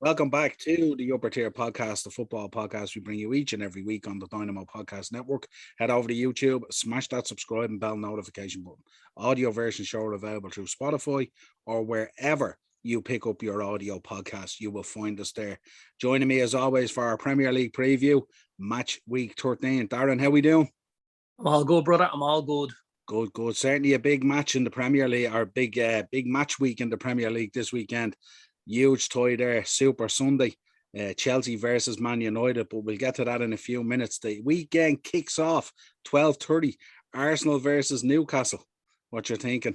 Welcome back to the Upper Tier Podcast, the football podcast we bring you each and every week on the Dynamo Podcast Network. Head over to YouTube, smash that subscribe and bell notification button. Audio versions show are available through Spotify or wherever you pick up your audio podcast. You will find us there. Joining me as always for our Premier League preview, match week 13. Darren, how we doing? I'm all good, brother. I'm all good. Good. Certainly a big match in the Premier League, or big match week in the Premier League this weekend. Huge tie there, Super Sunday, Chelsea versus Man United, but we'll get to that in a few minutes. The weekend kicks off 12:30, Arsenal versus Newcastle. What you're thinking?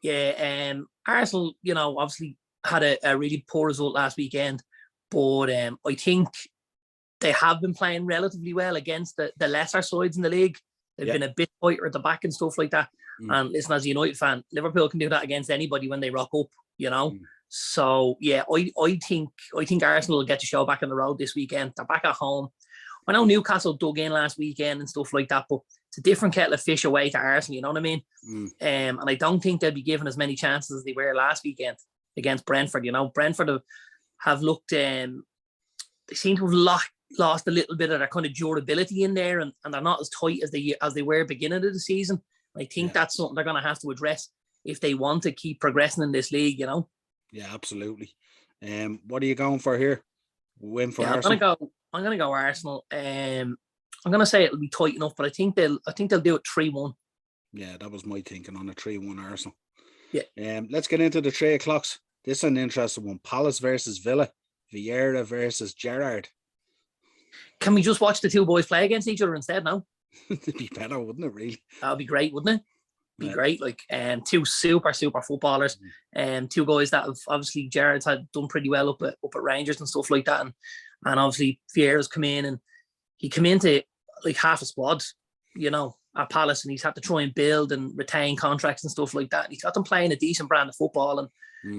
Yeah, Arsenal, obviously had a really poor result last weekend, but I think they have been playing relatively well against the lesser sides in the league. They've been a bit tighter at the back and stuff like that. And listen, as a United fan, Liverpool can do that against anybody when they rock up, So yeah, I think Arsenal will get the show back on the road this weekend. They're back at home. I know Newcastle dug in last weekend and stuff like that, but it's a different kettle of fish away to Arsenal, you know what I mean? And I don't think they'll be given as many chances as they were last weekend against Brentford. Brentford have looked, they seem to have lost a little bit of their kind of durability in there, and they're not as tight as they were beginning of the season. I think that's something they're going to have to address if they want to keep progressing in this league, Yeah, absolutely. What are you going for here? Win for Arsenal? I'm gonna go Arsenal. I'm gonna say it'll be tight enough, but I think they'll do it 3-1. Yeah, that was my thinking on a 3-1 Arsenal. Yeah. Let's get into the 3 o'clocks. This is an interesting one. Palace versus Villa. Vieira versus Gerrard. Can we just watch the two boys play against each other instead now? It'd be better, wouldn't it, really? That would be great, wouldn't it? Be great. Two super footballers, two guys that have obviously Gerrard's had done pretty well up at Rangers and stuff like that, and obviously Vieira's come in, and he came into like half a squad, at Palace, and he's had to try and build and retain contracts and stuff like that, and he's got them playing a decent brand of football, and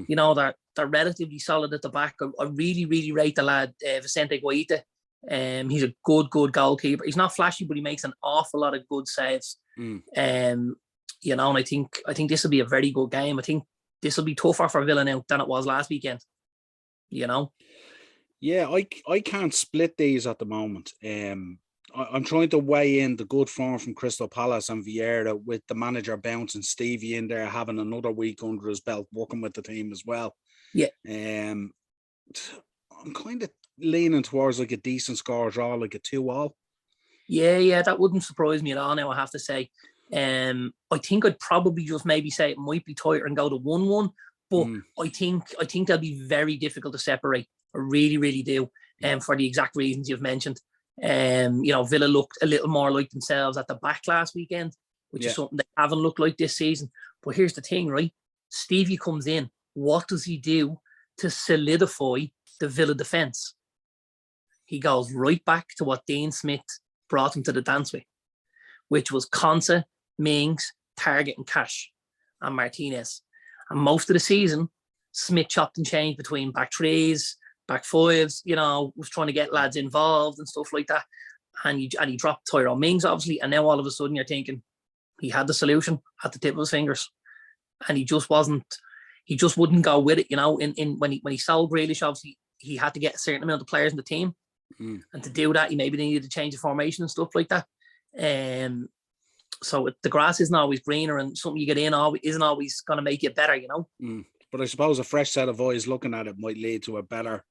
they're relatively solid at the back. I really rate the lad Vicente Guaita. He's a good goalkeeper. He's not flashy, but he makes an awful lot of good saves. And I think this will be a very good game. I think this will be tougher for Villa now than it was last weekend. Yeah, I can't split these at the moment. I'm trying to weigh in the good form from Crystal Palace and Vieira with the manager bouncing Stevie in there, having another week under his belt, working with the team as well. Yeah. I'm kind of leaning towards like a decent score draw, like a 2-2. Yeah, that wouldn't surprise me at all now, I have to say. I think I'd probably just maybe say it might be tighter and go to 1-1, but I think they'll be very difficult to separate. I really do, for the exact reasons you've mentioned. Villa looked a little more like themselves at the back last weekend, which is something they haven't looked like this season. But here's the thing, right? Stevie comes in. What does he do to solidify the Villa defence? He goes right back to what Dean Smith brought him to the dance with, which was Konsa, Mings, Target and Cash and Martinez. And most of the season, Smith chopped and changed between back threes, back fives, was trying to get lads involved and stuff like that. And he dropped Tyrone Mings, obviously, and now all of a sudden you're thinking he had the solution at the tip of his fingers. And he just wouldn't go with it, when he sold Grealish, obviously he had to get a certain amount of players in the team. And to do that, he maybe needed to change the formation and stuff like that. So the grass isn't always greener, and something you get in isn't always going to make it better, But I suppose a fresh set of eyes looking at it might lead to a better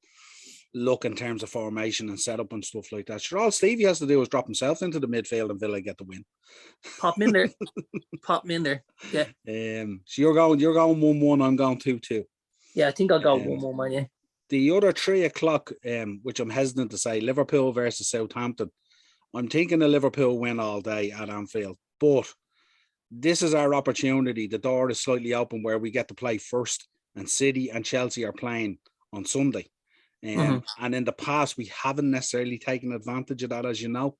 look in terms of formation and setup and stuff like that. Sure, all Stevie has to do is drop himself into the midfield and Villa get the win. Pop him in there. Yeah. So you're going 1-1. I'm going 2-2. Yeah, I think I'll go 1-1, man. Yeah. The other 3 o'clock, which I'm hesitant to say, Liverpool versus Southampton. I'm thinking a Liverpool win all day at Anfield, but this is our opportunity. The door is slightly open where we get to play first, and City and Chelsea are playing on Sunday. And in the past, we haven't necessarily taken advantage of that, as you know.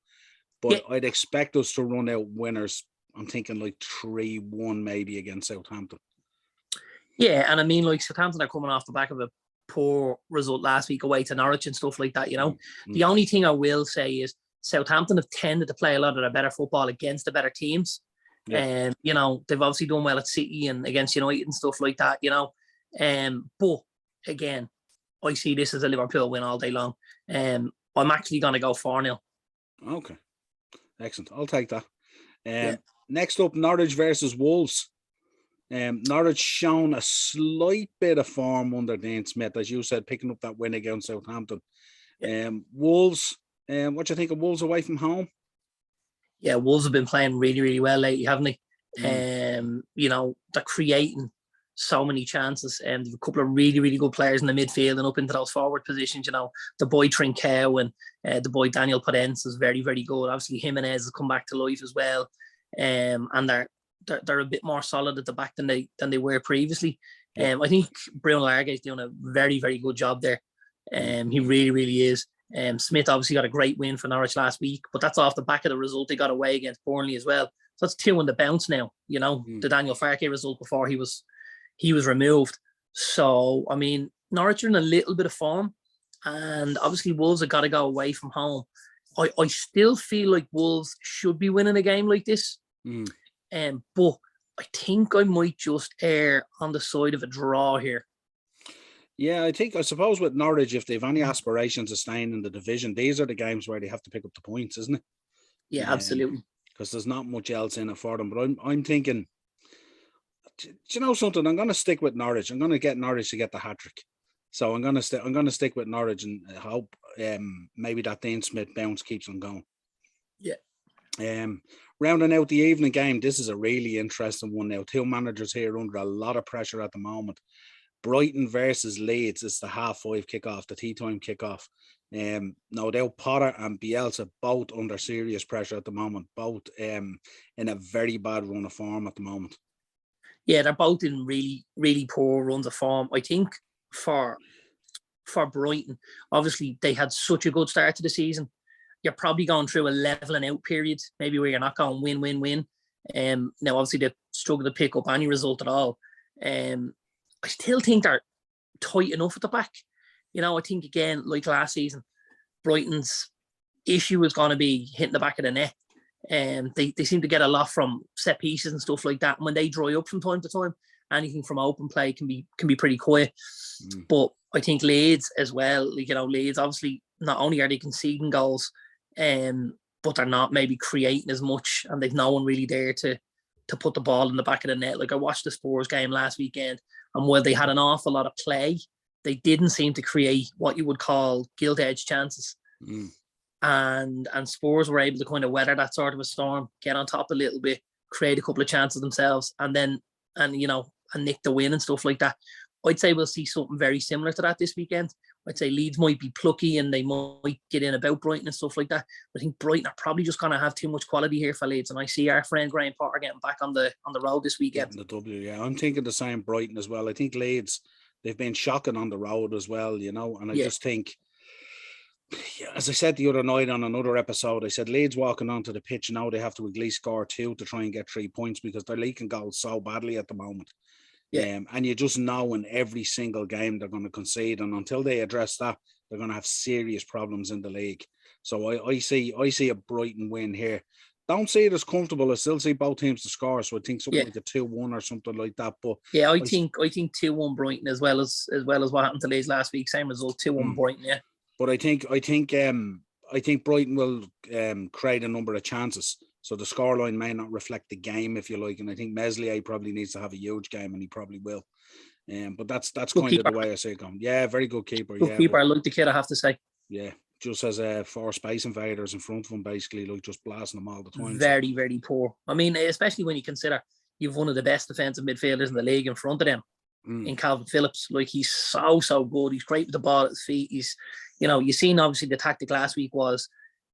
But I'd expect us to run out winners. I'm thinking like 3-1 maybe against Southampton. Yeah, and I mean, like, Southampton are coming off the back of a poor result last week away to Norwich and stuff like that, The only thing I will say is Southampton have tended to play a lot of their better football against the better teams. And, they've obviously done well at City and against United and stuff like that, But, again, I see this as a Liverpool win all day long. I'm actually going to go 4-0. Okay. Excellent. I'll take that. Yeah. Next up, Norridge versus Wolves. Norwich shown a slight bit of form under Dean Smith, as you said, picking up that win against Southampton. Yeah. Wolves, what do you think of Wolves away from home? Yeah, Wolves have been playing really, really well lately, haven't they? You know, they're creating so many chances, and a couple of really, really good players in the midfield and up into those forward positions. You know, the boy Trincao and the boy Daniel Podence is very, very good. Obviously, Jimenez has come back to life as well, and they're a bit more solid at the back than they were previously. I think Bruno Largue is doing a very, very good job there. He really, really is. Smith obviously got a great win for Norwich last week, but that's off the back of the result they got away against Burnley as well. So that's 2 on the bounce now. You know, the Daniel Farke result before he was removed. So I mean, Norwich are in a little bit of form, and obviously Wolves have got to go away from home. I still feel like Wolves should be winning a game like this. But I think I might just err on the side of a draw here. Yeah, I suppose with Norwich, if they've any aspirations of staying in the division, these are the games where they have to pick up the points, isn't it? Yeah, absolutely. Because there's not much else in it for them. But I'm thinking, do you know something? I'm going to stick with Norwich. I'm going to get Norwich to get the hat-trick. So I'm going to stick with Norwich and hope maybe that Dean Smith bounce keeps on going. Yeah. Rounding out the evening game, this is a really interesting one now. 2 managers here under a lot of pressure at the moment. Brighton versus Leeds is the 5:30 kickoff, the tea time kickoff. No doubt Potter and Bielsa both under serious pressure at the moment, both in a very bad run of form at the moment. Yeah, they're both in really, really poor runs of form. I think for Brighton, obviously they had such a good start to the season. You're probably going through a leveling out period, maybe where you're not going win, win, win. Now, obviously, they struggle to pick up any result at all. I still think they're tight enough at the back. You know, I think, again, like last season, Brighton's issue is going to be hitting the back of the net. They seem to get a lot from set pieces and stuff like that. And when they dry up from time to time, anything from open play can be pretty quiet. But I think Leeds as well, like, you know, Leeds, obviously, not only are they conceding goals, but they're not maybe creating as much, and they've no one really there to put the ball in the back of the net. Like, I watched the Spurs game last weekend, and while they had an awful lot of play, they didn't seem to create what you would call gilt-edged chances. And Spurs were able to kind of weather that sort of a storm, get on top a little bit, create a couple of chances themselves, and nick the win and stuff like that. I'd say we'll see something very similar to that this weekend. I'd say Leeds might be plucky and they might get in about Brighton and stuff like that. But I think Brighton are probably just going to have too much quality here for Leeds. And I see our friend Graham Potter getting back on the road this weekend. The W, yeah. I'm thinking the same Brighton as well. I think Leeds, they've been shocking on the road as well, you know. And I just think, as I said the other night on another episode, I said Leeds walking onto the pitch now, they have to at least score 2 to try and get 3 points because they're leaking goals so badly at the moment. And you just know in every single game they're going to concede, and until they address that, they're going to have serious problems in the league. So I see a Brighton win here. Don't see it as comfortable. I still see both teams to score, so I think something like a 2-1 or something like that. But I think 2-1 Brighton as well as what happened to Leeds last week. Same result, 2-1 Brighton. Yeah. But I think Brighton will create a number of chances. So the scoreline may not reflect the game, if you like. And I think Meslier probably needs to have a huge game, and he probably will. But that's kind of the way I see it going. Yeah, very good keeper. Keeper, I like the kid, I have to say. Yeah, just has 4 space invaders in front of him, basically, like just blasting them all the time. Very, very poor. I mean, especially when you consider you've one of the best defensive midfielders in the league in front of them, in Calvin Phillips. Like, he's so good. He's great with the ball at his feet. He's, you know, you've seen obviously the tactic last week was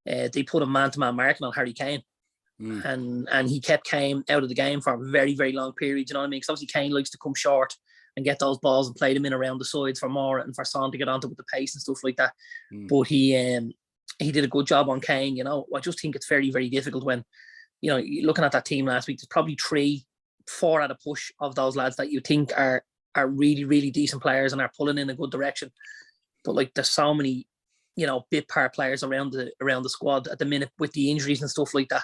they put a man-to-man marking on Harry Kane. And he kept Kane out of the game for a very, very long period. You know what I mean? Because obviously Kane likes to come short and get those balls and play them in around the sides for Moore and for Son to get onto with the pace and stuff like that. But he did a good job on Kane. You know, I just think it's very, very difficult when, you know, looking at that team last week, there's probably 3-4 at a push of those lads that you think are really, really decent players and are pulling in a good direction. But like, there's so many, you know, bit part players around the squad at the minute with the injuries and stuff like that,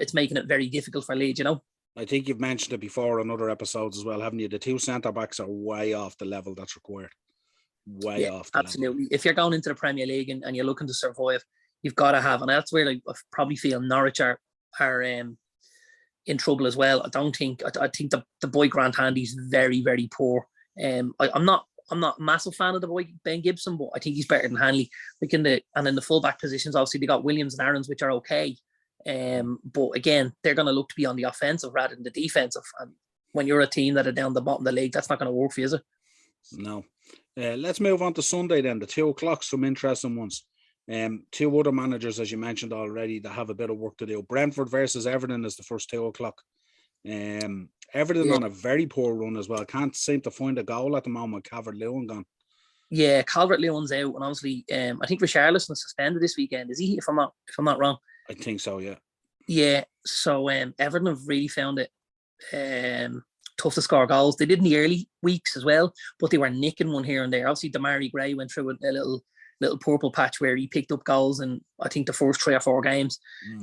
it's making it very difficult for Leeds, you know. I think you've mentioned it before on other episodes as well, haven't you? The 2 centre-backs are way off the level that's required. way Yeah, off the level. absolutely. If you're going into the Premier League and you're looking to survive, you've got to have, and that's where I probably feel Norwich are in trouble as well. I think the boy Grant Handy's very, very poor. I'm not a massive fan of the boy Ben Gibson, but I think he's better than Hanley. Like in the fullback positions, obviously they got Williams and Aarons, which are okay. But again, they're going to look to be on the offensive rather than the defensive. And when you're a team that are down the bottom of the league, that's not going to work for you, is it? No. Let's move on to Sunday then. The 2:00, some interesting ones. Two other managers, as you mentioned already, that have a bit of work to do. Brentford versus Everton is the first 2:00. Everton on a very poor run as well. Can't seem to find a goal at the moment. Calvert-Lewin gone. Yeah, Calvert-Lewin's out, and obviously, I think Richarlison suspended this weekend. Is he? If I'm not wrong. I think so. Yeah. Yeah. So Everton have really found it tough to score goals. They did in the early weeks as well, but they were nicking one here and there. Obviously, Damari Gray went through a little purple patch where he picked up goals in, I think, the first 3 or 4 games.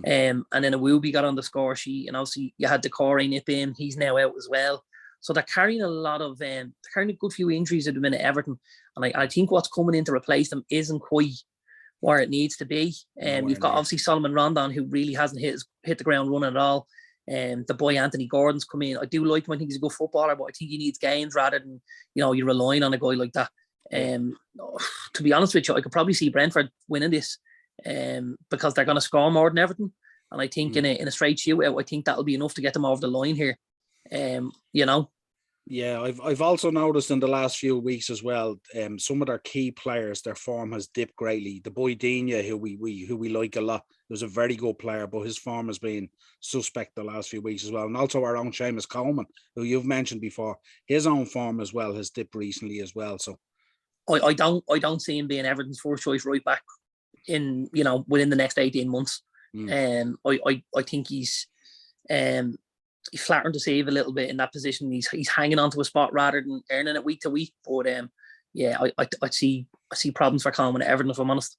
And then Iwobi got on the score sheet, and obviously you had Decore nip in. He's now out as well. So they're carrying a good few injuries at the minute, Everton. And I think what's coming in to replace them isn't quite where it needs to be. You've got obviously Solomon Rondon, who really hasn't hit the ground running at all. The boy Anthony Gordon's come in. I do like him. I think he's a good footballer, but I think he needs games rather than, you're relying on a guy like that. To be honest with you, I could probably see Brentford winning this because they're going to score more than Everton. And I think in a straight shootout, I think that'll be enough to get them over the line here. Yeah, I've also noticed in the last few weeks as well, some of their key players, their form has dipped greatly. The boy Digne, who we like a lot, was a very good player, but his form has been suspect the last few weeks as well. And also our own Seamus Coleman, who you've mentioned before, his own form as well has dipped recently as well. So I don't see him being Everton's first choice right back in within the next 18 months. I think he's flattering to save a little bit in that position. He's hanging on to a spot rather than earning it week to week. But I see problems for Coleman at Everton, if I'm honest.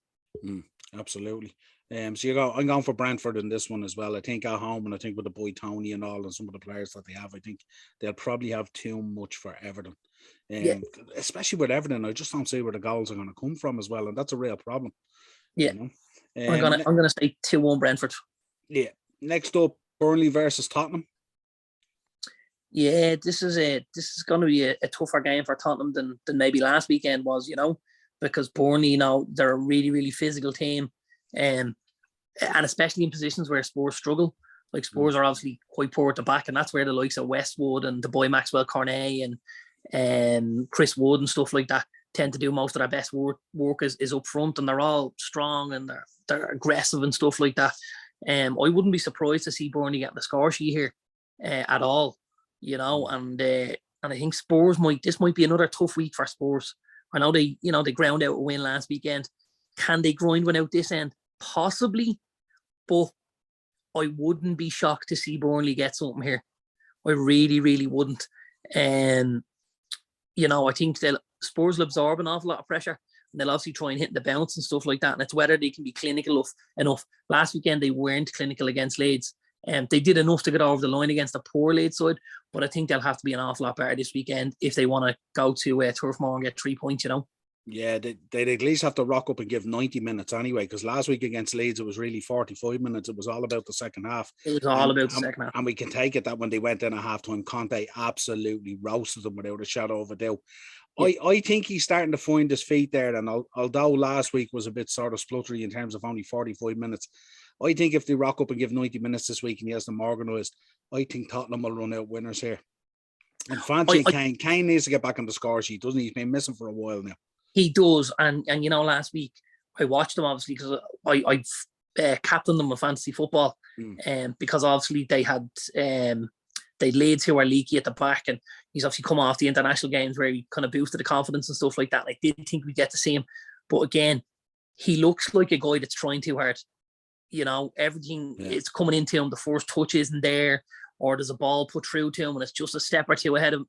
Absolutely. So I'm going for Brentford in this one as well. I think at home, and I think with the boy Tony and all, and some of the players that they have, I think they'll probably have too much for Everton. Especially with Everton, I just don't see where the goals are going to come from as well, and that's a real problem. Yeah, I'm gonna say 2-1 Brentford. Yeah. Next up, Burnley versus Tottenham. Yeah, this is going to be a tougher game for Tottenham than maybe last weekend was, because Burnley, they're a really, really physical team, and especially in positions where Spurs struggle. Like Spurs are obviously quite poor at the back, and that's where the likes of Westwood and the boy Maxwell Cornet and Chris Wood and stuff like that tend to do most of their best work is up front, and they're all strong and they're aggressive and stuff like that. I wouldn't be surprised to see Burnley get the score sheet here at all. And I think Spurs might be another tough week for Spurs. I know they ground out a win last weekend. Can they grind one out this end? Possibly, but I wouldn't be shocked to see Burnley get something here. I really, really wouldn't. I think Spurs will absorb an awful lot of pressure, and they'll obviously try and hit the bounce and stuff like that. And it's whether they can be clinical enough. Last weekend they weren't clinical against Leeds. They did enough to get over the line against a poor Leeds side, but I think they'll have to be an awful lot better this weekend if they want to go to Turf Moor and get 3 points, Yeah, they'd at least have to rock up and give 90 minutes anyway, because last week against Leeds, it was really 45 minutes. It was all about the second half. It was all about the second half. And we can take it that when they went in at halftime, Conte absolutely roasted them without a shadow of a doubt. Yeah. I think he's starting to find his feet there, and although last week was a bit sort of spluttery in terms of only 45 minutes, I think if they rock up and give 90 minutes this week and he has them organised, I think Tottenham will run out winners here. And fancy Kane. Kane needs to get back on the score sheet, doesn't he? He's been missing for a while now. He does, and last week I watched them obviously because I captained them with fantasy football, because obviously they had Leeds who are leaky at the back, and he's obviously come off the international games where he kind of boosted the confidence and stuff like that. And I didn't think we'd get to see him, but again, he looks like a guy that's trying too hard. Everything is coming into him. The first touch isn't there, or there's a ball put through to him and it's just a step or two ahead of him.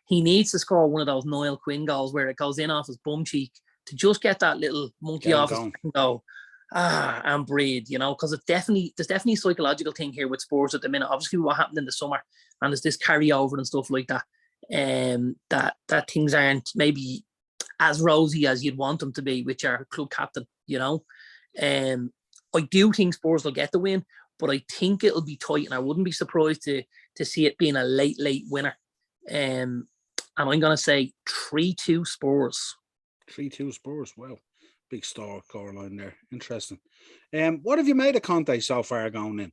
He needs to score one of those Niall Quinn goals where it goes in off his bum cheek to just get that little monkey off his back and go, and breathe, because there's definitely a psychological thing here with Spurs at the minute. Obviously what happened in the summer, and there's this carryover and stuff like that, that things aren't maybe as rosy as you'd want them to be with your club captain, you know. I do think Spurs will get the win, but I think it'll be tight, and I wouldn't be surprised to see it being a late winner. And I'm going to say 3-2 Spurs. 3-2 Spurs. Wow. Big scoreline there. Interesting. What have you made of Conte so far going in?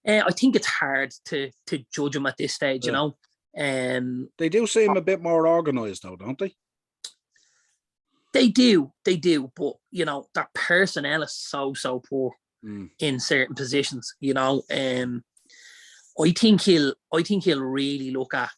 I think it's hard to judge him at this stage, you know. They do seem a bit more organised though, don't they? They do, but you know, their personnel is so poor in certain positions, you know. I think he'll really look at,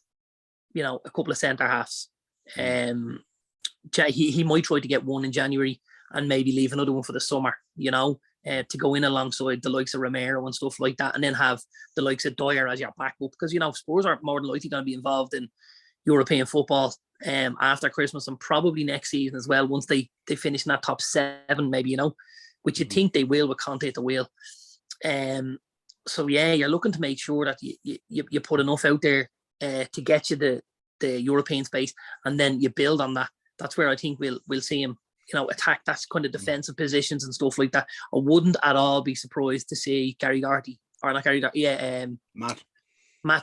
you know, a couple of centre halves. He might try to get one in January and maybe leave another one for the summer, you know, to go in alongside the likes of Romero and stuff like that, and then have the likes of Dyer as your backup, because, you know, Spurs are more than likely going to be involved in European football after Christmas, and probably next season as well, once they finish in that top 7, maybe, you know, which you think they will with Conte at the wheel. So yeah, you're looking to make sure that you put enough out there to get you the European space, and then you build on that. That's where I think we'll see him, you know, attack that kind of defensive positions and stuff like that. I wouldn't at all be surprised to see Matt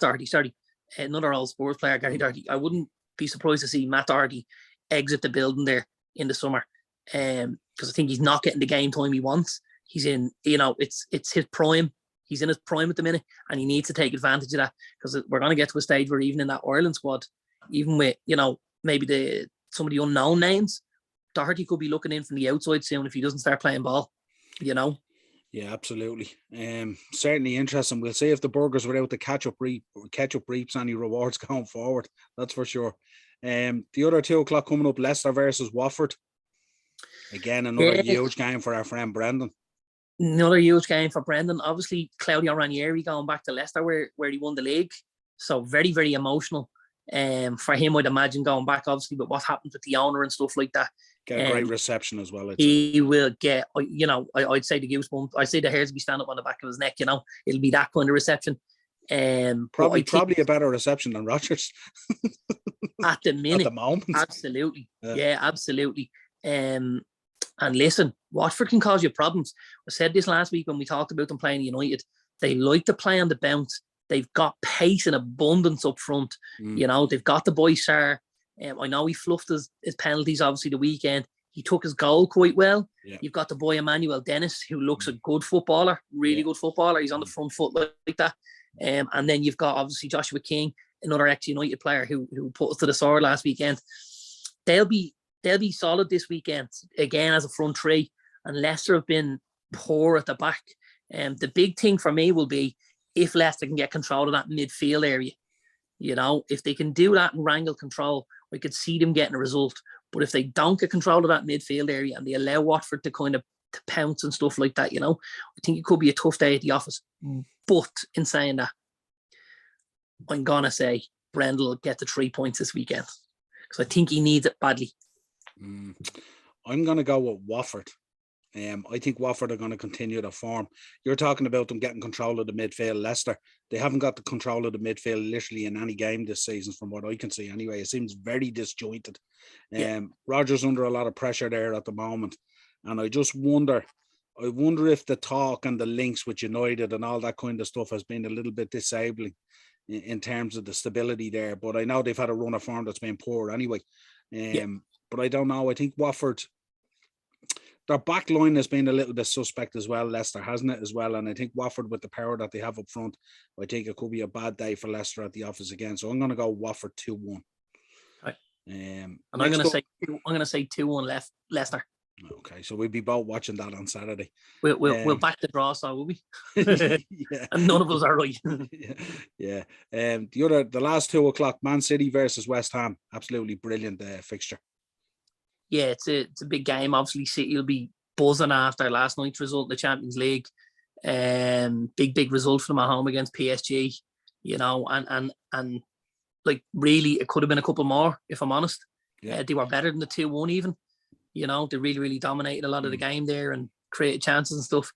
Doherty, sorry, another old Spurs player, Gary Doherty. I wouldn't be surprised to see Matt Doherty exit the building there in the summer, because I think he's not getting the game time he wants. He's in, you know, it's his prime. He's in his prime at the minute, and he needs to take advantage of that, because we're going to get to a stage where even in that Ireland squad, even with, you know, maybe some of the unknown names, Doherty could be looking in from the outside soon if he doesn't start playing ball, you know. Yeah, absolutely. Certainly interesting. We'll see if the Burgers without the catch-up reaps any rewards going forward. That's for sure. The other 2 o'clock coming up, Leicester versus Wofford. Again, another huge game for our friend Brendan. Another huge game for Brendan. Obviously, Claudio Ranieri going back to Leicester where he won the league. So very, very emotional for him, I'd imagine, going back, obviously, with what happened with the owner and stuff like that. Get a great reception as well. He will get, you know, I'd say the goosebumps. I'd say the hairs will be standing up on the back of his neck, you know. It'll be that kind of reception. Probably a better reception than Rodgers. At the minute. At the moment. Absolutely. Yeah, absolutely. And listen, Watford can cause you problems. I said this last week when we talked about them playing United. They like to play on the bounce. They've got pace in abundance up front. You know, they've got the boy Sarr. I know he fluffed his penalties, obviously, the weekend. He took his goal quite well. Yeah. You've got the boy Emmanuel Dennis, who looks a good footballer, really good footballer. He's on the front foot like that. And then you've got, obviously, Joshua King, another ex-United player who put us to the sword last weekend. They'll be solid this weekend, again, as a front three. And Leicester have been poor at the back. The big thing for me will be if Leicester can get control of that midfield area. You know, if they can do that and wrangle control, we could see them getting a result. But if they don't get control of that midfield area and they allow Watford to kind of to pounce and stuff like that, you know, I think it could be a tough day at the office. But in saying that, I'm going to say Brendan will get the 3 points this weekend, because I think he needs it badly. I'm going to go with Wofford. I think Wofford are going to continue the form. You're talking about them getting control of the midfield. Leicester, they haven't got the control of the midfield literally in any game this season, from what I can see anyway. It seems very disjointed. Rodgers under a lot of pressure there at the moment. And I just wonder if the talk and the links with United and all that kind of stuff has been a little bit disabling in terms of the stability there. But I know they've had a run of form that's been poor anyway. But I don't know. I think Wofford, their back line has been a little bit suspect as well. Leicester, hasn't it, as well? And I think Wofford, with the power that they have up front, I think it could be a bad day for Leicester at the office again. So I'm going to go Wofford 2-1. Right. And I'm going to say 2-1 Leicester. Okay, so we'll be both watching that on Saturday. We'll back the draw, so will we? And none of us are right. The last 2 o'clock, Man City versus West Ham. Absolutely brilliant fixture. Yeah, it's a big game. Obviously, City will be buzzing after last night's result in the Champions League. Big result from them at home against PSG. You know, and like, really, it could have been a couple more, if I'm honest. They were better than the 2-1 even. You know, they really dominated a lot of the game there and created chances and stuff.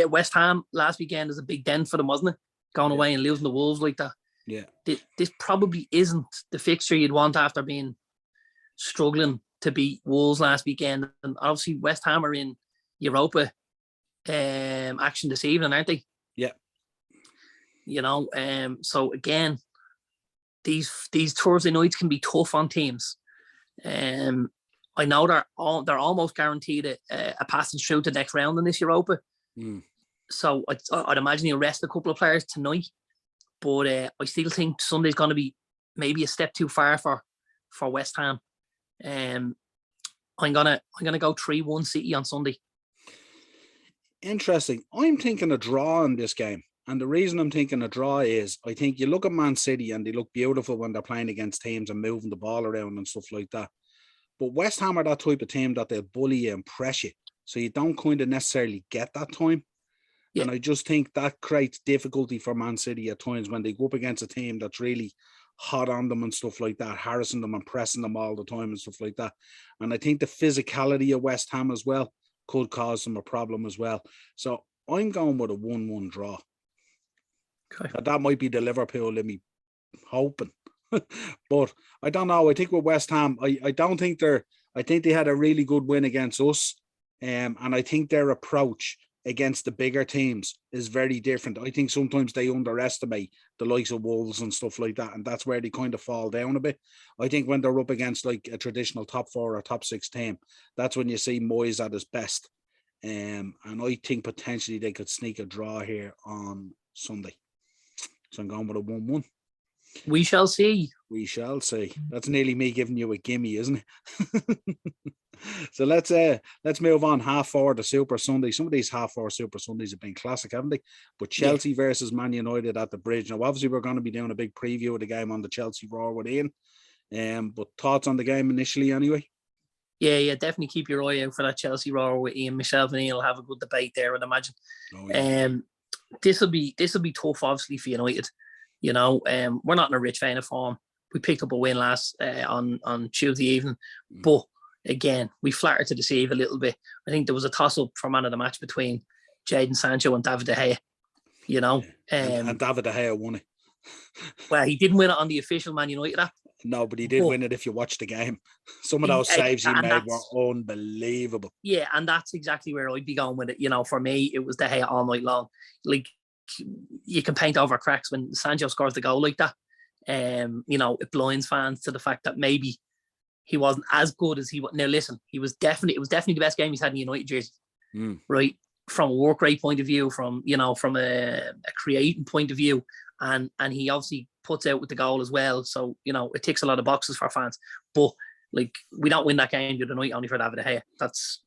West Ham last weekend is a big dent for them, wasn't it? Going away and losing the Wolves like that. Yeah. This probably isn't the fixture you'd want after being struggling to beat Wolves last weekend. And obviously West Ham are in Europa action this evening, aren't they? Yeah. So again, these Thursday nights can be tough on teams. I know they're almost guaranteed a passage through to the next round in this Europa. So I'd imagine he'll rest a couple of players tonight, but I still think Sunday's going to be maybe a step too far for West Ham. I'm gonna go 3-1 City on Sunday. Interesting. I'm thinking a draw in this game. And the reason I'm thinking a draw is I think you look at Man City and they look beautiful when they're playing against teams and moving the ball around and stuff like that. But West Ham are that type of team that they'll bully you and press you. So you don't kind of necessarily get that time. Yeah. And I just think that creates difficulty for Man City at times when they go up against a team that's really hot on them and stuff like that, harassing them and pressing them all the time and stuff like that. And I think the physicality of West Ham as well could cause them a problem as well. So I'm going with a 1-1 draw. Okay. That might be the Liverpool in me hoping. But I don't know. I think with West Ham, I think they had a really good win against us. And I think their approach against the bigger teams is very different. I think sometimes they underestimate the likes of Wolves and stuff like that. And that's where they kind of fall down a bit. I think when they're up against like a traditional top 4 or top 6 team, that's when you see Moyes at his best. And I think potentially they could sneak a draw here on Sunday. So I'm going with a 1-1. We shall see. We shall see. That's nearly me giving you a gimme, isn't it? So let's move on. 4:30 the Super Sunday. Some of these 4:30 Super Sundays have been classic, haven't they? But Chelsea versus Man United at the Bridge. Now, obviously, we're going to be doing a big preview of the game on the Chelsea Roar with Ian. But thoughts on the game initially, anyway? Yeah, definitely keep your eye out for that Chelsea Roar with Ian. Myself and Ian will have a good debate there, I'd imagine. Oh, yeah. This will be tough, obviously, for United. We're not in a rich vein of form. We picked up a win last on Tuesday evening, but again, we flattered to deceive a little bit. I think there was a toss-up for man of the match between Jadon Sancho and David De Gea. And David De Gea won it. Well, he didn't win it on the official Man United app. No, but he did win it if you watch the game. Some of those saves he made were unbelievable. Yeah, and that's exactly where I'd be going with it. For me, it was De Gea all night long. Like, you can paint over cracks when Sancho scores the goal like that. It blinds fans to the fact that maybe he wasn't as good as he was. Now, listen, it was definitely the best game he's had in the United jersey, right? From a work rate point of view, from a creating point of view, and he obviously puts out with the goal as well. So it ticks a lot of boxes for fans. But like, we don't win that game the other night only for David De Gea.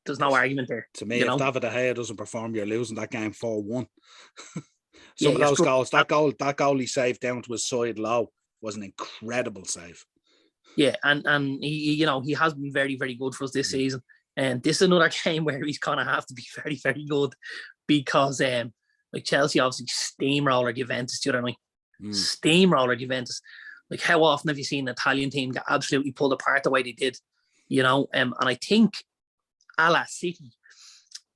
There's no argument there. To me, if David De Gea doesn't perform, you're losing that game 4-1. Some of those goals, that goal he saved down to his side low was an incredible save. Yeah, and he has been very, very good for us this season. And this is another game where he's gonna have to be very, very good, because Chelsea obviously steamroller Juventus the other night. Steamroller Juventus. Like, how often have you seen an Italian team get absolutely pulled apart the way they did? And I think a la City,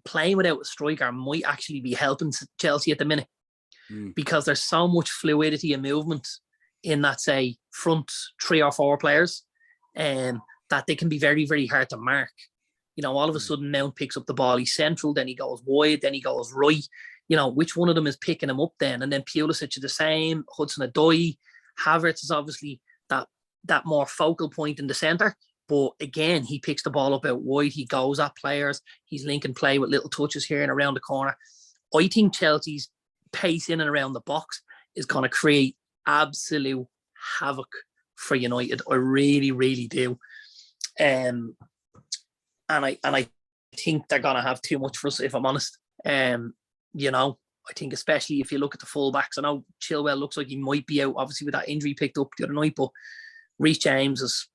playing without a striker might actually be helping Chelsea at the minute, because there's so much fluidity and movement in that, say, front 3 or 4 players, that they can be very, very hard to mark. All of a sudden Mount picks up the ball, he's central, then he goes wide, then he goes right. Which one of them is picking him up then? And then Pulisic is the same, Hudson-Odoi, Havertz is obviously that more focal point in the centre. But again, he picks the ball up out wide, he goes at players, he's linking play with little touches here and around the corner. I think Chelsea's pace in and around the box is going to create absolute havoc for United. I really, really do. And I think they're going to have too much for us, if I'm honest. I think especially if you look at the fullbacks, I know Chilwell looks like he might be out, obviously, with that injury picked up the other night, but Reece James is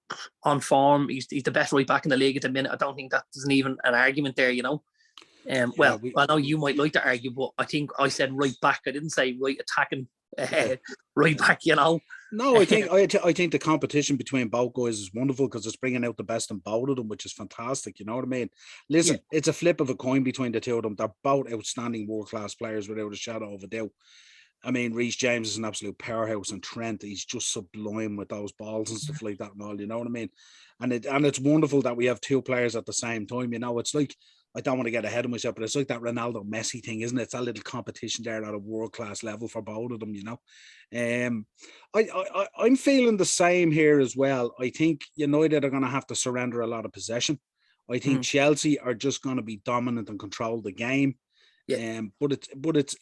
on form. He's the best right back in the league at the minute. I don't think that there's even an argument there, I know you might like to argue, but I think I said right back. I didn't say right attacking right back, No, I think the competition between both guys is wonderful, because it's bringing out the best in both of them, which is fantastic. You know what I mean? Listen, It's a flip of a coin between the two of them. They're both outstanding world-class players without a shadow of a doubt. I mean, Reece James is an absolute powerhouse, and Trent, he's just sublime with those balls and stuff like that and all, you know what I mean? And it's wonderful that we have two players at the same time, you know. It's like, I don't want to get ahead of myself, but it's like that Ronaldo Messi thing, isn't it? It's that little competition there at a world-class level for both of them, you know. I'm feeling the same here as well. I think United are going to have to surrender a lot of possession. I think Chelsea are just going to be dominant and control the game. Yeah. But it's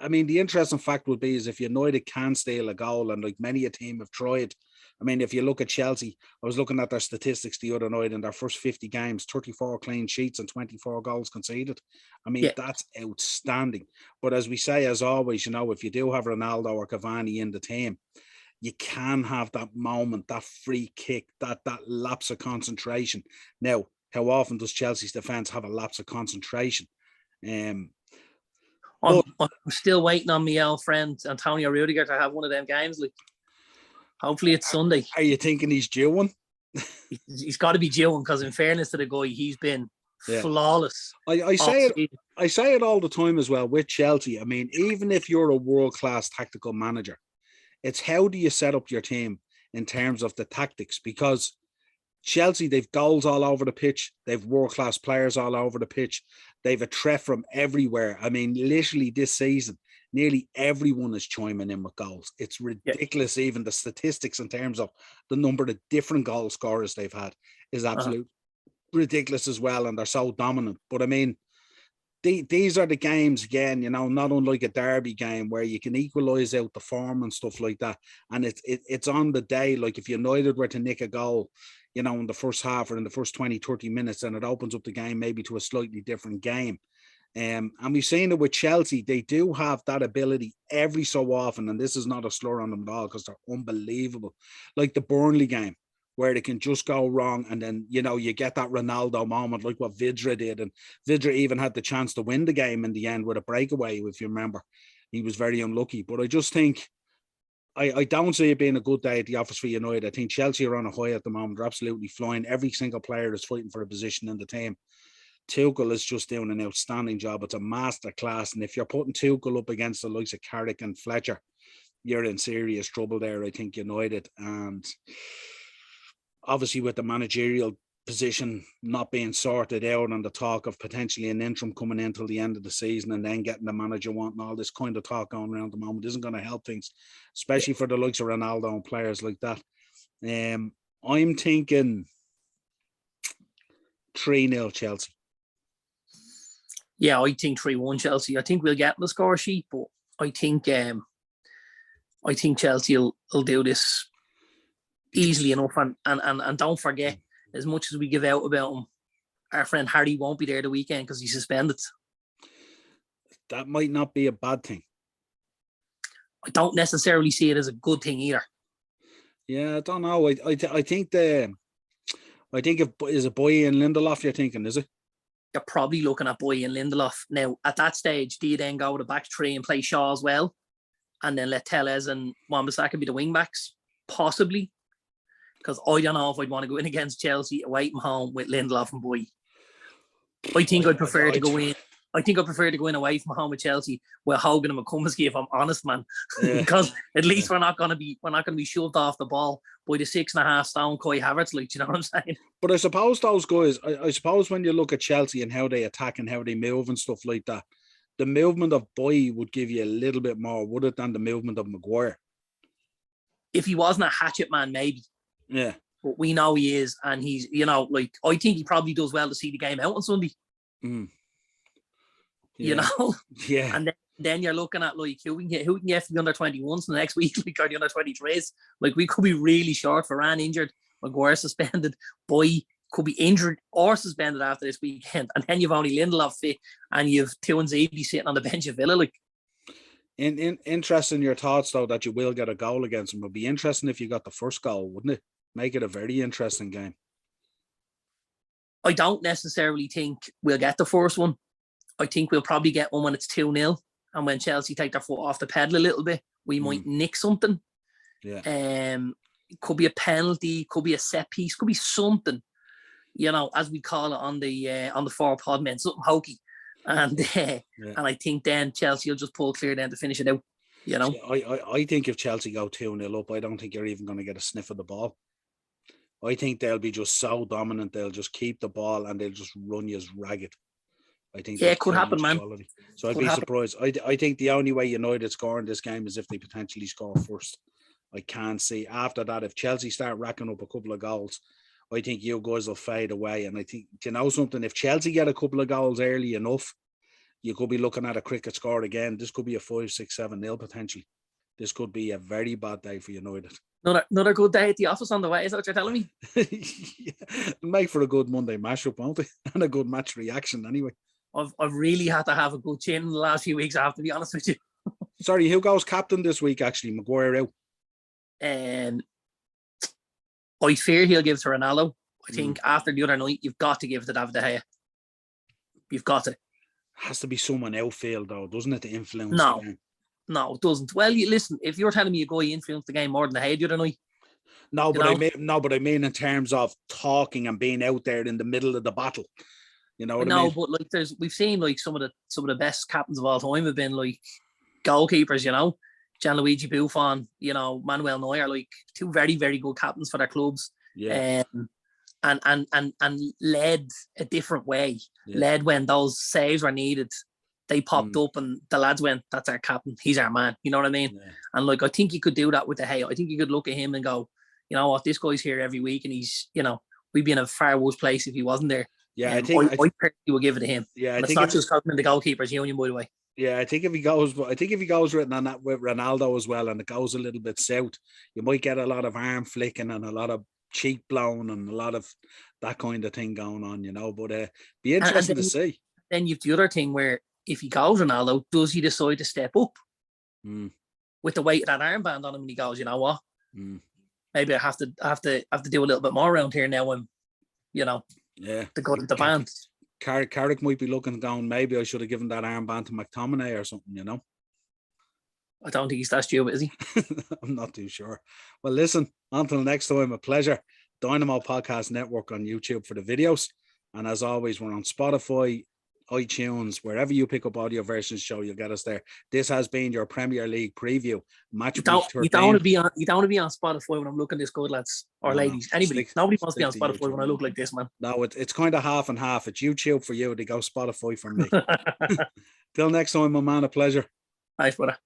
I mean, the interesting fact would be is if United can steal a goal, and like many a team have tried. I mean, if you look at Chelsea, I was looking at their statistics the other night in their first 50 games, 34 clean sheets and 24 goals conceded. I mean, that's outstanding. But as we say, as always, you know, if you do have Ronaldo or Cavani in the team, you can have that moment, that free kick, that lapse of concentration. Now, how often does Chelsea's defence have a lapse of concentration? I'm still waiting on my old friend Antonio Rudiger to have one of them games. Like, hopefully it's Sunday. Are you thinking he's due one? He's got to be due one, because in fairness to the guy, he's been flawless. I say it all the time as well with Chelsea. I mean, even if you're a world-class tactical manager, it's how do you set up your team in terms of the tactics? Because Chelsea, they've goals all over the pitch. They've world-class players all over the pitch. They've a threat from everywhere. I mean, literally this season, nearly everyone is chiming in with goals. It's ridiculous. Even the statistics in terms of the number of different goal scorers they've had is absolute ridiculous as well. And they're so dominant. But I mean, these are the games again, you know, not unlike a derby game where you can equalise out the form and stuff like that. And it's on the day. Like if United were to nick a goal, you know, in the first half or in the first 20, 30 minutes, and it opens up the game maybe to a slightly different game. And we've seen it with Chelsea. They do have that ability every so often, and this is not a slur on them at all because they're unbelievable. Like the Burnley game, where they can just go wrong, and then, you know, you get that Ronaldo moment like what Vidra did. And Vidra even had the chance to win the game in the end with a breakaway, if you remember. He was very unlucky. But I just think, I don't see it being a good day at the office for United. I think Chelsea are on a high at the moment. They're absolutely flying. Every single player is fighting for a position in the team. Tuchel is just doing an outstanding job. It's a master class. And if you're putting Tuchel up against the likes of Carrick and Fletcher, you're in serious trouble there, I think, United. And obviously with the managerial position not being sorted out and the talk of potentially an interim coming in till the end of the season and then getting the manager wanting all this kind of talk going around at the moment isn't going to help things, especially for the likes of Ronaldo and players like that. I'm thinking 3-0 Chelsea. Yeah, I think 3-1 Chelsea. I think we'll get the score sheet, but I think Chelsea will do this easily enough. And don't forget, as much as we give out about him, our friend Harry won't be there the weekend because he's suspended. That might not be a bad thing. I don't necessarily see it as a good thing either. Yeah, I don't know. I think is a Boy and Lindelof you're thinking, is it? You're probably looking at Boy and Lindelof. Now, at that stage, do you then go with a back three and play Shaw as well? And then let Tellez and Wan-Bissaka be the wing backs? Possibly. Because I don't know if I'd want to go in against Chelsea away from home with Lindelof and Boy. I think I'd prefer to go in. I think I prefer to go in away from home with Chelsea with Hogan and McCombsky, if I'm honest, man. Because at least we're not gonna be shoved off the ball by the 6.5 stone Kai Havertz, like, you know what I'm saying? But I suppose those guys, I suppose when you look at Chelsea and how they attack and how they move and stuff like that, the movement of Boy would give you a little bit more, would it, than the movement of Maguire? If he wasn't a hatchet man, maybe. Yeah. But we know he is, and he's, you know, like, I think he probably does well to see the game out on Sunday. Yeah. You know? Yeah. And then you're looking at, like, who can get for the under 21s the next week, like, or the under 23s. Like, we could be really short. Varane injured, Maguire suspended, Boy could be injured or suspended after this weekend. And then you've only Lindelof fit, and you've Tuanzebe sitting on the bench of Villa, like. Interesting your thoughts, though, that you will get a goal against them. It would be interesting if you got the first goal, wouldn't it? Make it a very interesting game. I don't necessarily think we'll get the first one. I think we'll probably get one when it's 2-0. And when Chelsea take their foot off the pedal a little bit, we might nick something. Yeah. It could be a penalty, could be a set piece, could be something, you know, as we call it on the 4 pod men, something hokey. And and I think then Chelsea will just pull clear then to finish it out. You know, I think if Chelsea go 2-0 up, I don't think you're even going to get a sniff of the ball. I think they'll be just so dominant. They'll just keep the ball and they'll just run you as ragged. I think it could happen, man. Quality. So I'd be surprised. I think the only way United score in this game is if they potentially score first. I can't see after that. If Chelsea start racking up a couple of goals, I think you guys will fade away. And I think, you know something, if Chelsea get a couple of goals early enough, you could be looking at a cricket score again. This could be a 5-6-7-0 potentially. This could be a very bad day for United. Another good day at the office on the way. Is that what you're telling me? Yeah. It'll make for a good Monday mashup, won't it? And a good match reaction anyway. I've really had to have a good chin in the last few weeks, I have to be honest with you. Sorry, who goes captain this week, actually? Maguire out. I fear he'll give to Ronaldo. I think after the other night, you've got to give it to David De Gea. You've got to. Has to be someone outfield, though, doesn't it, to influence No. the game? No, it doesn't. Well, listen, if you're telling me a guy influenced the game more than De Gea the other night. No, but I mean in terms of talking and being out there in the middle of the battle. You know what I mean? No, but we've seen some of the best captains of all time have been goalkeepers, Gianluigi Buffon, Manuel Neuer, two very, very good captains for their clubs. Yeah. And led a different way. Yeah. Led when those saves were needed. They popped up and the lads went, that's our captain. He's our man. You know what I mean? Yeah. And I think you could do that with De Gea. I think you could look at him and go, you know what, this guy's here every week and he's, we'd be in a far worse place if he wasn't there. Yeah, I personally would give it to him. Yeah, it's not just in the goalkeepers union, by the way. Yeah, I think if he goes written on that with Ronaldo as well, and it goes a little bit south, you might get a lot of arm flicking and a lot of cheek blowing and a lot of that kind of thing going on, But be interesting to see. Then you've the other thing where if he goes Ronaldo, does he decide to step up with the weight of that armband on him? And he goes, you know what? Maybe I have to do a little bit more around here now. I'm, to go to the band. Carrick might be looking down. Maybe I should have given that armband to McTominay or something, I don't think he's that stupid, is he? I'm not too sure. Well, listen, until next time, a pleasure. Dynamo Podcast Network on YouTube for the videos. And as always, we're on Spotify, iTunes, wherever you pick up audio versions show, you'll get us there. This has been your Premier League preview. Match week 13. You don't want to be on Spotify when I'm looking this good, lads or ladies. Anybody. Nobody wants to be on Spotify YouTube when I look like this, man. No, it's kind of half and half. It's YouTube for you. They go Spotify for me. Till next time, my man, a pleasure. Thanks, brother.